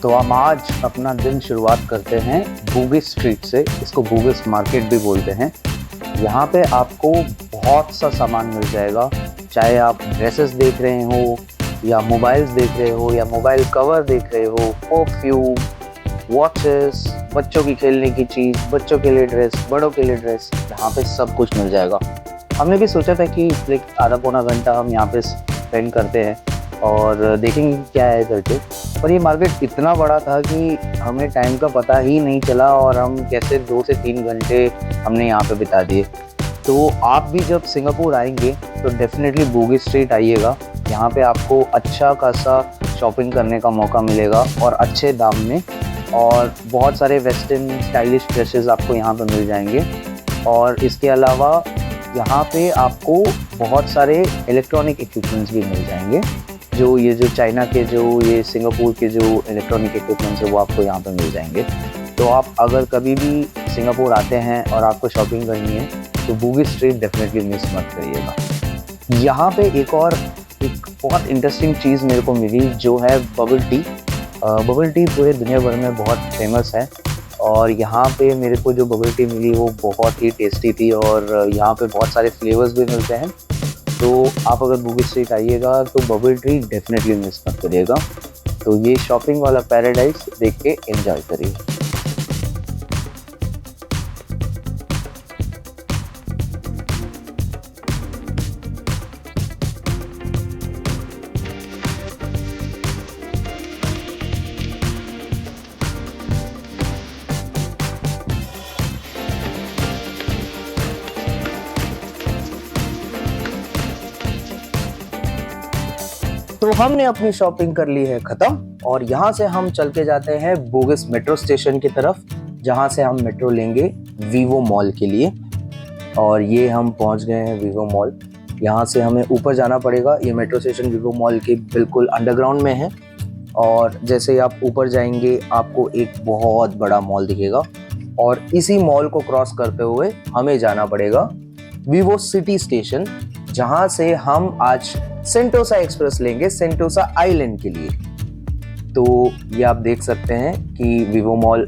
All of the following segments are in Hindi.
तो हम आज अपना दिन शुरुआत करते हैं बूगिस स्ट्रीट से। इसको बूगिस मार्केट भी बोलते हैं। यहाँ पे आपको बहुत सा सामान मिल जाएगा, चाहे आप ड्रेसेस देख रहे हो या मोबाइल्स देख रहे हो या मोबाइल कवर देख रहे हो, परफ्यूम, वॉचेस, बच्चों की खेलने की चीज़, बच्चों के लिए ड्रेस, बड़ों के लिए ड्रेस, यहाँ पे सब कुछ मिल जाएगा। हमने भी सोचा था कि आधा पौना घंटा हम यहाँ पे स्पेंड करते हैं और देखेंगे क्या है करके, पर ये मार्केट इतना बड़ा था कि हमें टाइम का पता ही नहीं चला और हम कैसे 2 से 3 घंटे हमने यहाँ पे बिता दिए। तो आप भी जब सिंगापुर आएंगे तो डेफिनेटली बूगिस स्ट्रीट आइएगा। यहाँ पे आपको अच्छा खासा शॉपिंग करने का मौका मिलेगा और अच्छे दाम में, और बहुत सारे वेस्टर्न स्टाइलिश ड्रेसेस आपको यहाँ पे मिल जाएंगे। और इसके अलावा यहाँ पे आपको बहुत सारे इलेक्ट्रॉनिक इक्विपमेंट्स भी मिल जाएंगे। जो चाइना के ये सिंगापुर के जो इलेक्ट्रॉनिक इक्विपमेंट्स है वो आपको यहाँ पे मिल जाएंगे। तो आप अगर कभी भी सिंगापुर आते हैं और आपको शॉपिंग करनी है तो बूगिस स्ट्रीट डेफिनेटली मिस मत करिएगा। यहाँ पे एक बहुत इंटरेस्टिंग चीज़ मेरे को मिली, जो है बबल टी। बबल टी पूरे दुनिया भर में बहुत फेमस है और यहाँ पे मेरे को जो बबल टी मिली वो बहुत ही टेस्टी थी और यहाँ पे बहुत सारे फ्लेवर्स भी मिलते हैं। तो आप अगर बूगिस स्ट्रीट आइएगा तो बबल टी डेफिनेटली मिस मत करिएगा। तो ये शॉपिंग वाला पैराडाइज देख के एंजॉय करिए। तो हमने अपनी शॉपिंग कर ली है ख़त्म और यहाँ से हम चल के जाते हैं बूगिस मेट्रो स्टेशन की तरफ, जहाँ से हम मेट्रो लेंगे वीवो मॉल के लिए। और ये हम पहुँच गए हैं वीवो मॉल। यहाँ से हमें ऊपर जाना पड़ेगा। ये मेट्रो स्टेशन वीवो मॉल के बिल्कुल अंडरग्राउंड में है और जैसे ही आप ऊपर जाएंगे आपको एक बहुत बड़ा मॉल दिखेगा और इसी मॉल को क्रॉस करते हुए हमें जाना पड़ेगा वीवो सिटी स्टेशन, जहाँ से हम आज सेंटोसा एक्सप्रेस लेंगे सेंटोसा आइलैंड के लिए। तो ये आप देख सकते हैं कि वीवो मॉल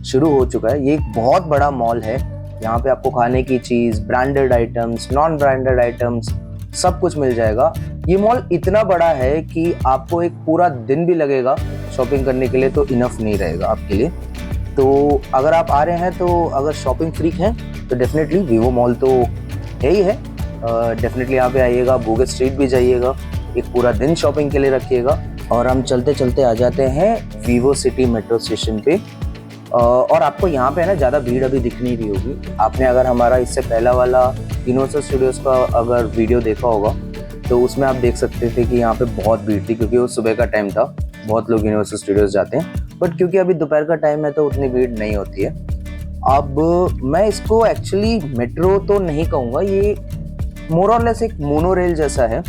शुरू हो चुका है। ये एक बहुत बड़ा मॉल है। यहाँ पे आपको खाने की चीज़, branded items, non branded items, सब कुछ मिल जाएगा। ये मॉल इतना बड़ा है कि आपको एक पूरा दिन भी लगेगा शॉपिंग करने के लिए, तो इनफ नहीं रहेगा आपके लिए। तो अगर आप आ रहे हैं, तो अगर शॉपिंग फ्रीक हैं तो डेफिनेटली वीवो मॉल तो है ही है। डेफिनेटली यहाँ पे आइएगा, बूगिस स्ट्रीट भी जाइएगा, एक पूरा दिन शॉपिंग के लिए रखिएगा। और हम चलते चलते आ जाते हैं वीवो सिटी मेट्रो स्टेशन पे। और आपको यहाँ पे है ना ज़्यादा भीड़ अभी दिख नहीं रही होगी। आपने अगर हमारा इससे पहला वाला यूनिवर्सल स्टूडियोज़ का अगर वीडियो देखा होगा तो उसमें आप देख सकते थे कि यहाँ पे बहुत भीड़ थी, क्योंकि वो सुबह का टाइम था, बहुत लोग यूनिवर्सल स्टूडियोज़ जाते हैं। बट क्योंकि अभी दोपहर का टाइम है तो उतनी भीड़ नहीं होती है। अब मैं इसको एक्चुअली मेट्रो तो नहीं कहूँगा, ये मोर और लेस एक मोनोरेल जैसा है।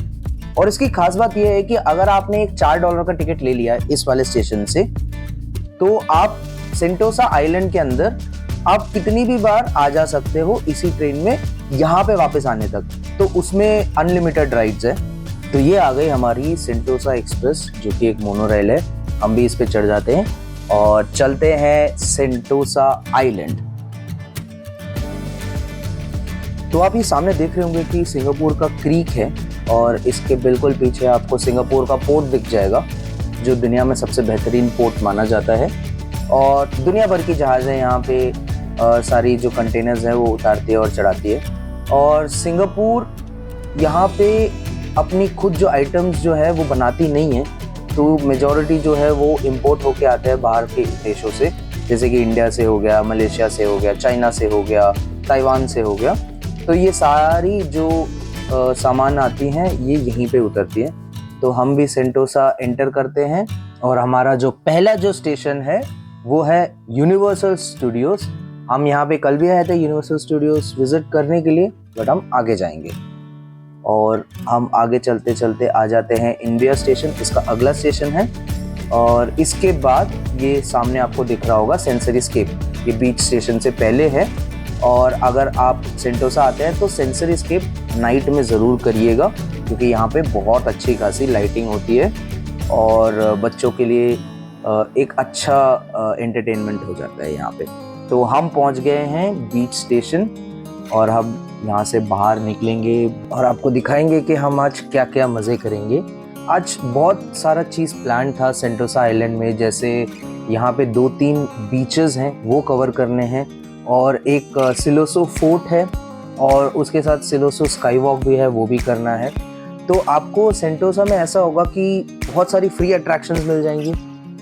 और इसकी खास बात यह है कि अगर आपने एक $4 का टिकट ले लिया है इस वाले स्टेशन से, तो आप सेंटोसा आइलैंड के अंदर आप कितनी भी बार आ जा सकते हो इसी ट्रेन में, यहाँ पे वापस आने तक। तो उसमें अनलिमिटेड राइड्स है। तो ये आ गई हमारी सेंटोसा एक्सप्रेस, जो कि एक मोनोरेल है। हम भी इस पे चढ़ जाते हैं और चलते हैं सेंटोसा आइलैंड। तो आप ये सामने देख रहे होंगे कि सिंगापुर का क्रीक है और इसके बिल्कुल पीछे आपको सिंगापुर का पोर्ट दिख जाएगा, जो दुनिया में सबसे बेहतरीन पोर्ट माना जाता है। और दुनिया भर की जहाज़ें यहाँ पे सारी जो कंटेनर्स हैं वो उतारती है और चढ़ाती है। और सिंगापुर यहाँ पे अपनी खुद जो आइटम्स जो है वो बनाती नहीं है, तो मेजॉरिटी जो है वो इम्पोर्ट होके आते हैं बाहर के देशों से, जैसे कि इंडिया से हो गया, मलेशिया से हो गया, चाइना से हो गया, ताइवान से हो गया। तो ये सारी जो सामान आती हैं ये यहीं पे उतरती है। तो हम भी सेंटोसा एंटर करते हैं और हमारा जो पहला जो स्टेशन है वो है यूनिवर्सल स्टूडियोज़। हम यहाँ पे कल भी आए थे यूनिवर्सल स्टूडियोज़ विजिट करने के लिए, बट हम आगे जाएंगे। और हम आगे चलते चलते आ जाते हैं इंडिया स्टेशन, इसका अगला स्टेशन है। और इसके बाद ये सामने आपको दिख रहा होगा सेंसरी स्केप, ये बीच स्टेशन से पहले है। और अगर आप सेंटोसा आते हैं तो सेंसरी स्केप नाइट में ज़रूर करिएगा, क्योंकि यहाँ पे बहुत अच्छी खासी लाइटिंग होती है और बच्चों के लिए एक अच्छा एंटरटेनमेंट हो जाता है यहाँ पे। तो हम पहुँच गए हैं बीच स्टेशन और हम यहाँ से बाहर निकलेंगे और आपको दिखाएंगे कि हम आज क्या क्या मज़े करेंगे। आज बहुत सारा चीज़ प्लान था सेंटोसा आइलैंड में, जैसे यहाँ पे 2-3 बीचेस हैं वो कवर करने हैं और एक सिलोसो फोर्ट है और उसके साथ सिलोसो स्काई वॉक भी है, वो भी करना है। तो आपको सेंटोसा में ऐसा होगा कि बहुत सारी फ्री अट्रैक्शंस मिल जाएंगी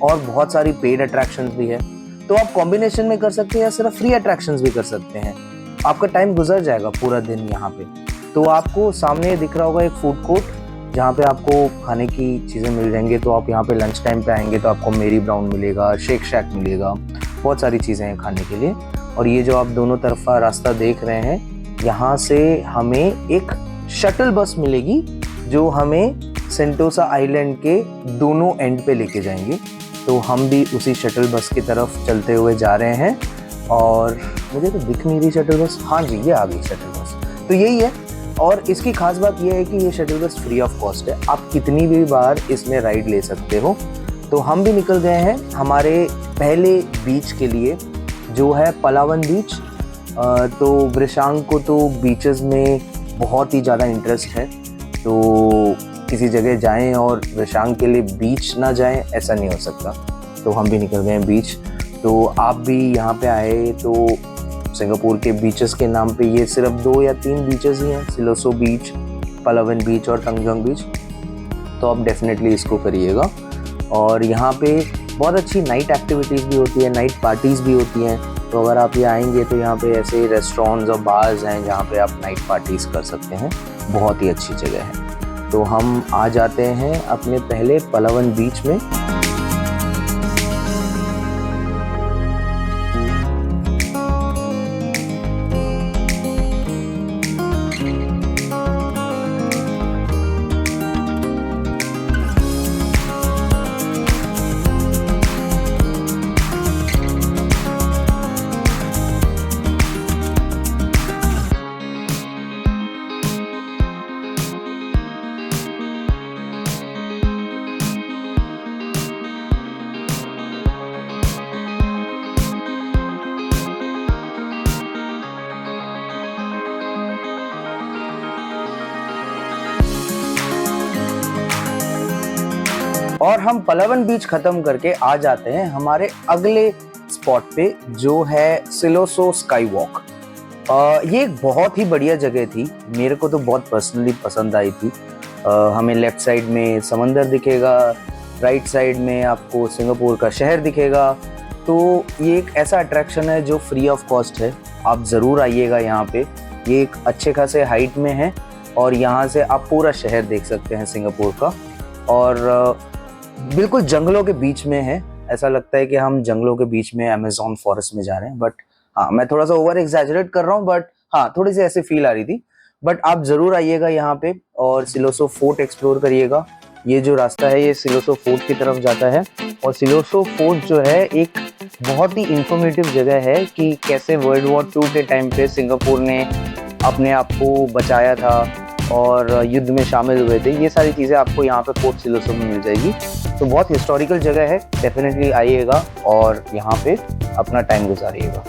और बहुत सारी पेड अट्रैक्शंस भी है। तो आप कॉम्बिनेशन में कर सकते हैं या सिर्फ फ्री अट्रैक्शंस भी कर सकते हैं। आपका टाइम गुजर जाएगा पूरा दिन यहाँ पे। तो आपको सामने दिख रहा होगा एक फूड कोर्ट जहाँ पे आपको खाने की चीज़ें मिल जाएंगी। तो आप यहाँ पे लंच टाइम पे आएंगे तो आपको मेरी ब्राउन मिलेगा, शेक शैक मिलेगा, बहुत सारी चीज़ें हैं खाने के लिए। और ये जो आप दोनों तरफा रास्ता देख रहे हैं, यहाँ से हमें एक शटल बस मिलेगी जो हमें सेंटोसा आइलैंड के दोनों एंड पे लेके जाएंगे। तो हम भी उसी शटल बस की तरफ चलते हुए जा रहे हैं और मुझे तो दिख नहीं रही शटल बस। हाँ जी, ये आ गई शटल बस। तो यही है और इसकी खास बात यह है कि ये shuttle bus free of cost है, आप कितनी भी बार इसमें राइड ले सकते हो। तो हम भी निकल गए हैं हमारे पहले बीच के लिए जो है पलावन बीच। तो वृषांग को तो बीचेस में बहुत ही ज़्यादा इंटरेस्ट है, तो किसी जगह जाएं और वृषांग के लिए बीच ना जाएं ऐसा नहीं हो सकता। तो हम भी निकल गए हैं बीच। तो आप भी यहाँ पे आए तो सिंगापुर के बीचेस के नाम पे ये सिर्फ 2 या 3 बीचेस ही हैं, सिलोसो बीच, पलावन बीच और तंगजोंग बीच। तो आप डेफिनेटली इसको करिएगा। और यहाँ पे बहुत अच्छी नाइट एक्टिविटीज़ भी होती है, नाइट पार्टीज़ भी होती हैं। तो अगर आप ये आएंगे तो यहाँ पे ऐसे रेस्टोरेंट्स और बार्स हैं जहाँ पे आप नाइट पार्टीज़ कर सकते हैं, बहुत ही अच्छी जगह है। तो हम आ जाते हैं अपने पहले पलावन बीच में। और हम पलावन बीच खत्म करके आ जाते हैं हमारे अगले स्पॉट पे जो है सिलोसो स्काई वॉक। ये एक बहुत ही बढ़िया जगह थी, मेरे को तो बहुत पर्सनली पसंद आई थी। हमें लेफ्ट साइड में समंदर दिखेगा, राइट साइड में आपको सिंगापुर का शहर दिखेगा। तो ये एक ऐसा अट्रैक्शन है जो फ्री ऑफ कॉस्ट है, आप ज़रूर आइएगा यहाँ पे। ये एक अच्छे खासे हाइट में है और यहाँ से आप पूरा शहर देख सकते हैं सिंगापुर का। और बिल्कुल जंगलों के बीच में है, ऐसा लगता है कि हम जंगलों के बीच में अमेज़न फॉरेस्ट में जा रहे हैं। बट हाँ, मैं थोड़ा सा ओवर एग्जैजरेट कर रहा हूँ, बट हाँ थोड़ी सी ऐसे फील आ रही थी। बट आप ज़रूर आइएगा यहाँ पे और सिलोसो फोर्ट एक्सप्लोर करिएगा। ये जो रास्ता है ये सिलोसो फोर्ट की तरफ जाता है और सिलोसो फोर्ट जो है एक बहुत ही इंफॉर्मेटिव जगह है कि कैसे वर्ल्ड वॉर 2 के टाइम पे सिंगापुर ने अपने आप को बचाया था और युद्ध में शामिल हुए थे। ये सारी चीज़ें आपको यहाँ पे फोर्ट सिलोसो में मिल जाएगी। तो बहुत हिस्टोरिकल जगह है, डेफिनेटली आइएगा और यहाँ पे अपना टाइम गुजारिएगा।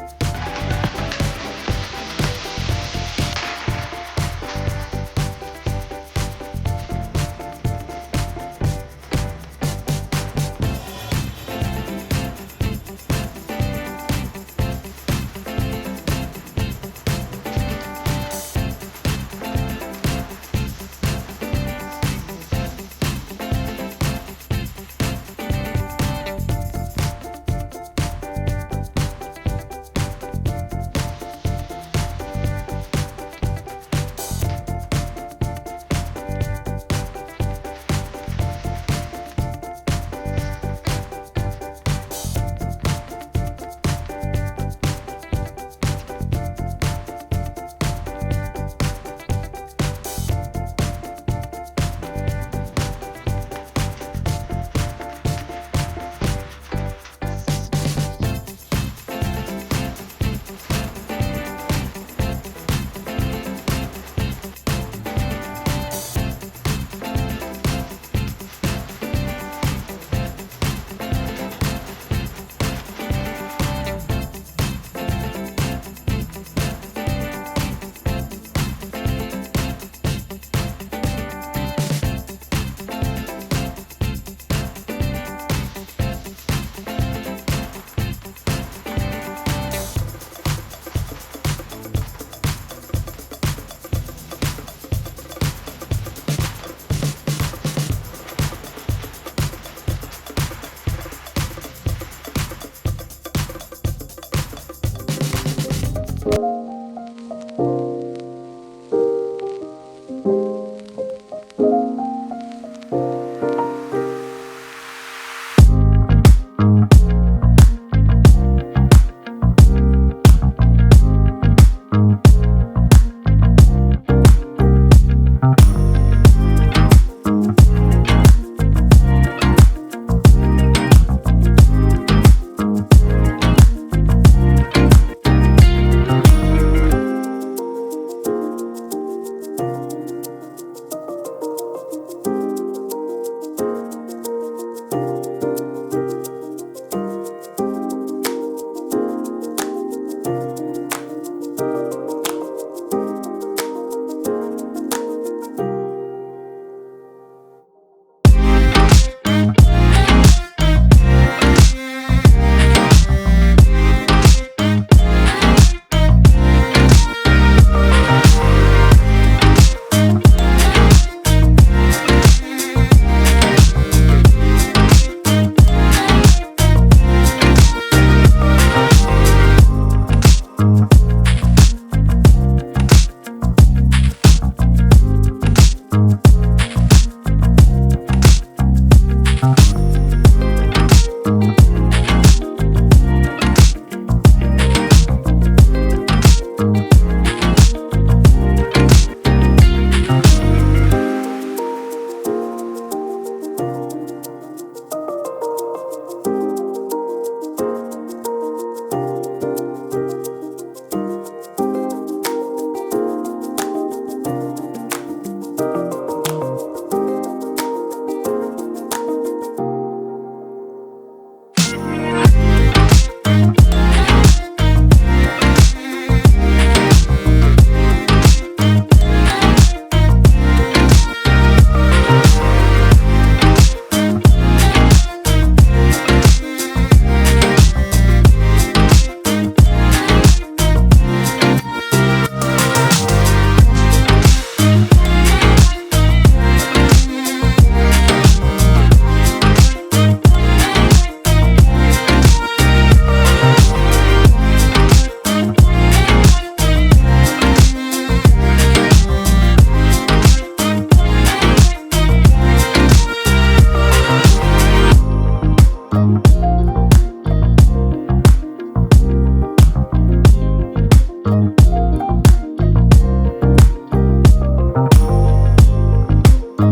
तो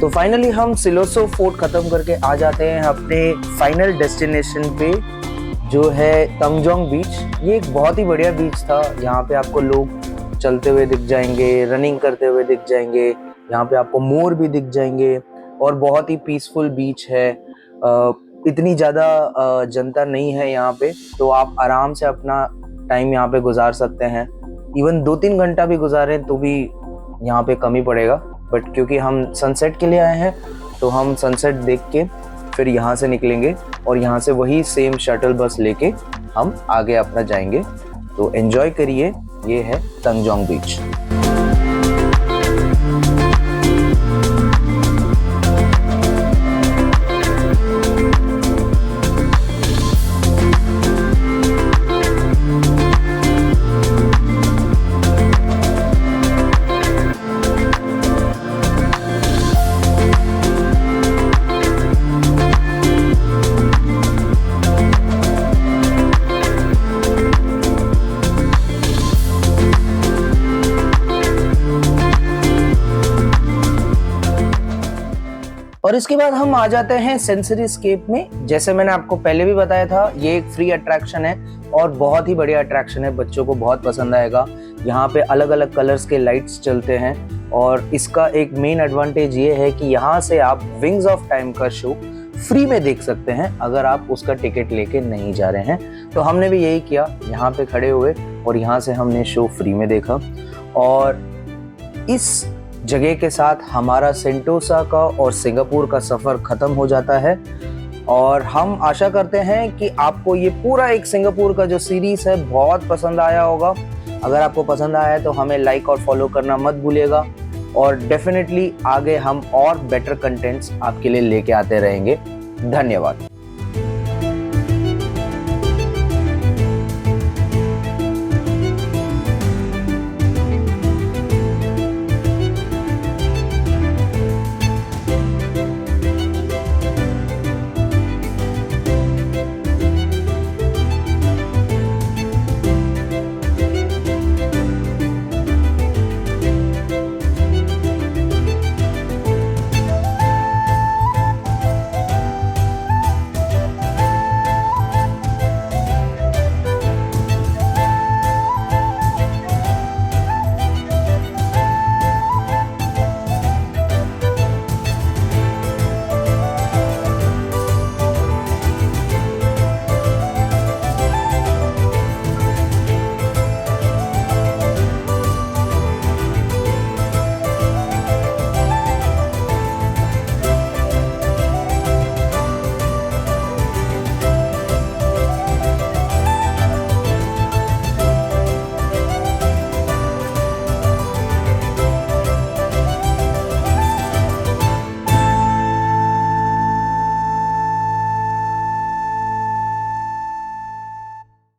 फाइनली हम सिलोसो फोर्ट खत्म करके आ जाते हैं अपने फाइनल डेस्टिनेशन पे, जो है तंगजोंग बीच। ये एक बहुत ही बढ़िया बीच था। यहाँ पे आपको लोग चलते हुए दिख जाएंगे, रनिंग करते हुए दिख जाएंगे, यहाँ पे आपको मोर भी दिख जाएंगे और बहुत ही पीसफुल बीच है। इतनी ज़्यादा जनता नहीं है यहाँ पे, तो आप आराम से अपना टाइम यहाँ पे गुजार सकते हैं। इवन 2-3 घंटा भी गुजारें तो भी यहाँ पे कम ही पड़ेगा, बट क्योंकि हम सनसेट के लिए आए हैं तो हम सनसेट देख के फिर यहाँ से निकलेंगे और यहाँ से वही सेम शटल बस लेके हम आगे अपना जाएंगे। तो एंजॉय करिए। ये है तंगजोंग बीच। और इसके बाद हम आ जाते हैं सेंसरी स्केप में। जैसे मैंने आपको पहले भी बताया था, ये एक फ्री अट्रैक्शन है और बहुत ही बढ़िया अट्रैक्शन है। बच्चों को बहुत पसंद आएगा। यहाँ पे अलग अलग कलर्स के लाइट्स चलते हैं और इसका एक मेन एडवांटेज ये है कि यहाँ से आप विंग्स ऑफ टाइम का शो फ्री में देख सकते हैं अगर आप उसका टिकट लेके नहीं जा रहे हैं। तो हमने भी यही किया, यहाँ पे खड़े हुए और यहाँ से हमने शो फ्री में देखा। और इस जगह के साथ हमारा सेंटोसा का और सिंगापुर का सफ़र ख़त्म हो जाता है। और हम आशा करते हैं कि आपको ये पूरा एक सिंगापुर का जो सीरीज़ है बहुत पसंद आया होगा। अगर आपको पसंद आया है तो हमें लाइक और फॉलो करना मत भूलिएगा और डेफिनेटली आगे हम और बेटर कंटेंट्स आपके लिए लेके आते रहेंगे। धन्यवाद।